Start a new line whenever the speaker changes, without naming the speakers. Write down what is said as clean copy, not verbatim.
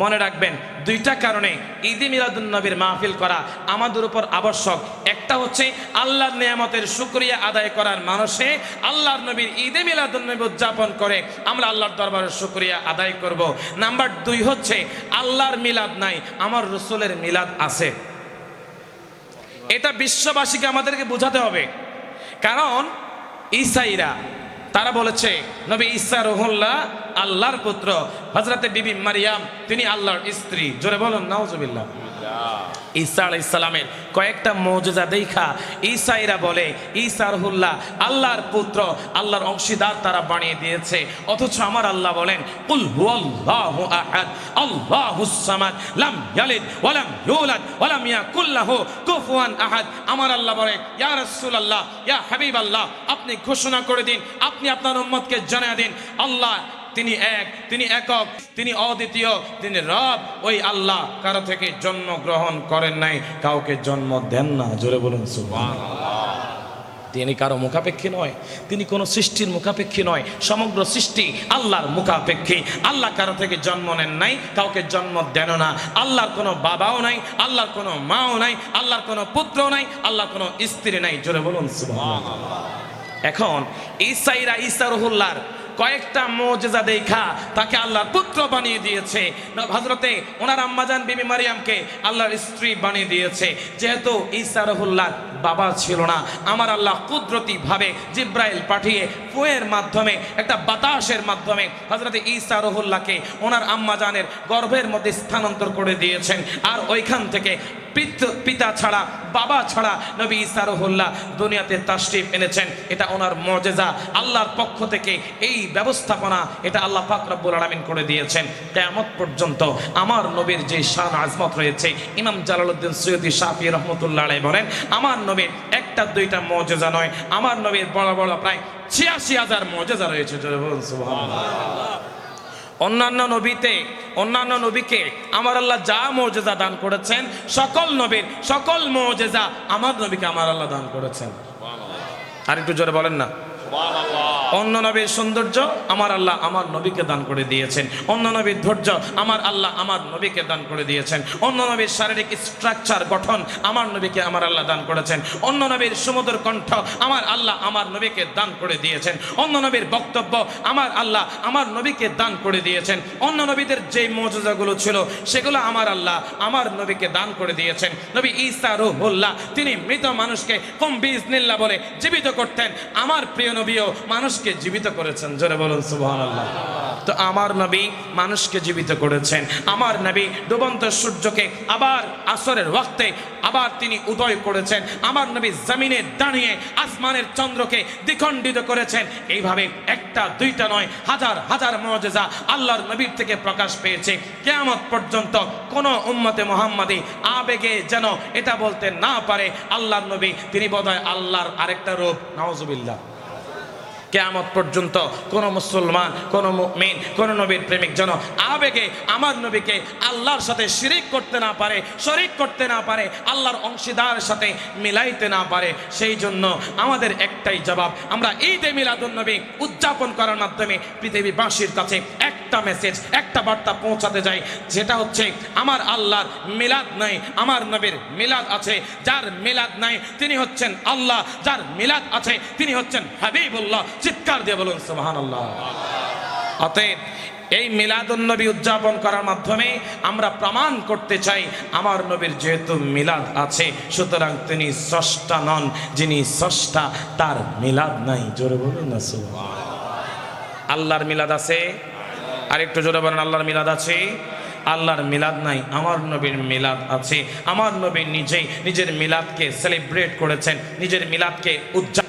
মনে রাখবেন দুইটা কারণে ঈদে মিলাদুন নবীর মাহফিল করা আমাদের উপর আবশ্যক। একটা হচ্ছে আল্লাহর নিয়ামতের শুকরিয়া আদায় করার মানুষে আল্লাহর নবীর ঈদে মিলাদুন নবী উদযাপন করে আমরা আল্লাহর দরবারে শুকরিয়া আদায় করব। নাম্বার 2 হচ্ছে আল্লাহর মিলাদ নাই, আমার রাসূলের মিলাদ আছে। এটা বিশ্ববাসীকে আমাদেরকে বোঝাতে হবে। কারণ ঈসাইরা তারা বলেছে নবী ঈসা রুহুল্লাহ আল্লাহর পুত্র, হযরতে বিবি মারিয়াম তিনি আল্লাহর স্ত্রী। জোরে বলুন নাউজুবিল্লাহ। ঈসা আলাইহিস সালামের কয়েকটা মুজিজা দেখা ঈসাইরা বলে ঈসা রুহুল্লাহ আল্লাহর পুত্র, আল্লাহর অংশীদার তারা বানিয়ে দিয়েছে। অথচ আমার আল্লাহ বলেন কুল হুয়াল্লাহু আহাদ আল্লাহুস সামাদ লাম ইয়ালিদ ওয়া লাম ইউলাদ ওয়া লাম ইয়াকুল লাহু কুফুয়ান আহাদ। আমার আল্লাহ বলে ইয়া রাসূলুল্লাহ ইয়া হাবিবাল্লাহ আপনি ঘোষণা করে দিন, আপনি আপনার উম্মতকে জানিয়ে দিন আল্লাহ তিনি এক, তিনি একক, তিনি অদ্বিতীয়, তিনি রব। ওই আল্লাহ কারো থেকে জন্ম গ্রহণ করেন নাই, কাউকে জন্ম দেন না। জোরে বলুন সুবহানাল্লাহ। তিনি কারো মুখাপেক্ষী নয়, তিনি কোনো সৃষ্টির মুখাপেক্ষী নয়, সমগ্র সৃষ্টি আল্লাহর মুখাপেক্ষী। আল্লাহ কারো থেকে জন্ম নেন নাই, কাউকে জন্ম দেন না। আল্লাহর কোনো বাবাও নাই, আল্লাহর কোনো মাও নাই, আল্লাহর কোনো পুত্রও নাই, আল্লাহর কোনো স্ত্রী নাই। জোরে বলুন সুবহানাল্লাহ। এখন ঈসাইরা ঈসা রুহুল্লাহর কয়েকটা মুজিজা দেখা তাকে আল্লাহর পুত্র বানিয়ে দিয়েছে। হযরতে ওনার আম্মাজান বিবি মারিয়ামকে আল্লাহর স্ত্রী বানিয়ে দিয়েছে। যেহেতু ঈসা রুহুল্লাহ বাবা ছিল না, আমার আল্লাহ কুদরতি ভাবে জিব্রাইল পাঠিয়ে ফুয়ের মাধ্যমে একটা বাতাসের মাধ্যমে হযরতে ঈসা রুহুল্লাহকে ওনার আম্মাজানের গর্ভের মধ্যে স্থানান্তর করে দিয়েছেন। আর ওইখান থেকে পিতা ছাড়া বাবা ছাড়া নবী ঈসা রুহুল্লাহ দুনিয়াতে তাশরীফ এনেছেন। এটা ওনার মুজিজা, আল্লাহর পক্ষ থেকে এই ব্যবস্থাপনা এটা আল্লাহ পাক রব্বুল আলামিন করে দিয়েছেন। কিয়ামত পর্যন্ত আমার নবীর যে শান আজমত রয়েছে, ইমাম জালালউদ্দিন সৈয়দী শাফিঈ রাহমাতুল্লাহ আলাইহি বলেন আমার নবীর একটা দুইটা মুজিজা নয়, আমার নবীর বড় বড় প্রায় ৮৬,০০০ মুজিজা রয়েছে। জোরে বলুন সুবহানাল্লাহ। অন্যান্য নবীকে আমার আল্লাহ যা মুজিজা দান করেছেন, সকল নবীর সকল মুজিজা আমার নবীকে আমার আল্লাহ দান করেছেন। আর একটু জোরে বলেন না সুবহানাল্লাহ। অন্য নবীর সৌন্দর্য আমার আল্লাহ আমার নবীকে দান করে দিয়েছেন, অন্য নবীর ধৈর্য আমার আল্লাহ আমার নবীকে দান করে দিয়েছেন, অন্য নবীর শারীরিক স্ট্রাকচার গঠন আমার নবীকে আমার আল্লাহ দান করেছেন, অন্য নবীর সুমধুর কণ্ঠ আমার আল্লাহ আমার নবীকে দান করে দিয়েছেন, অন্য নবীর বক্তব্য আমার আল্লাহ আমার নবীকে দান করে দিয়েছেন, অন্য নবীদের যে মুজিজাগুলো ছিল সেগুলো আমার আল্লাহ আমার নবীকে দান করে দিয়েছেন। নবী ঈসা রুহুল্লাহ তিনি মৃত মানুষকে কুম বিইজনিল্লাহ বলে জীবিত করতেন, আমার প্রিয় নবীও মানুষকে জীবিত করেছেন। জোরে বলুন সুবহানাল্লাহ। তো আমার নবী মানুষকে জীবিত করেছেন, আমার নবী ডুবন্ত সূর্যকে আবার আসরের ওয়াক্তে আবার তিনি উদয় করেছেন, আমার নবী জমিনে দাঁড়িয়ে আসমানের চন্দ্রকে দ্বিখণ্ডিত করেছেন। এইভাবে একটা দুইটা নয়, হাজার হাজার মুজিজা আল্লাহর নবীর থেকে প্রকাশ পেয়েছে। কিয়ামত পর্যন্ত কোন উম্মতে মুহাম্মাদি আবেগে যেন এটা বলতে না পারে আল্লাহর নবী তিনি বোধহয় আল্লাহর আরেকটা রূপ। নাউজুবিল্লাহ। কিয়ামত পর্যন্ত কোন মুসলমান, কোন মুমিন, কোন নবীর প্রেমিক যেন আবেগে আমার নবীকে আল্লাহর সাথে শিরিক করতে না পারে, শরীক করতে না পারে, আল্লাহর অংশীদার সাথে মিলাইতে না পারে। সেই জন্য আমাদের একটাই জবাব, আমরা ঈদে মিলাদুন নবী উদযাপন করার মাধ্যমে পৃথিবীবাসীর কাছে একটা মেসেজ, একটা বার্তা পৌঁছাতে যাই, যেটা হচ্ছে আমার আল্লাহর মিলাদ নাই, আমার নবীর মিলাদ আছে। যার মিলাদ নাই তিনি হচ্ছেন আল্লাহ, যার মিলাদ আছে তিনি হচ্ছেন হাবিবুল্লাহ। চিৎকার দিয়ে বলুন সুবহানাল্লাহ। অতএব এই মিলাদুন নবী উদযাপন করার মাধ্যমে আমরা প্রমাণ করতে চাই আমার নবীর যেহেতু মিলাদ আছে সুতরাং তিনি স্রষ্টা নন, যিনি স্রষ্টা তার মিলাদ নাই। জোরে বলুন না সুবহানাল্লাহ। আল্লাহর মিলাদ আছে, আর একটু জোরে বলেন আল্লাহর মিলাদ আছে। আল্লাহর মিলাদ নাই, আমার নবীর মিলাদ আছে। আমার নবী নিজেই নিজের মিলাদকে সেলিব্রেট করেছেন, নিজের মিলাদকে উদযাপন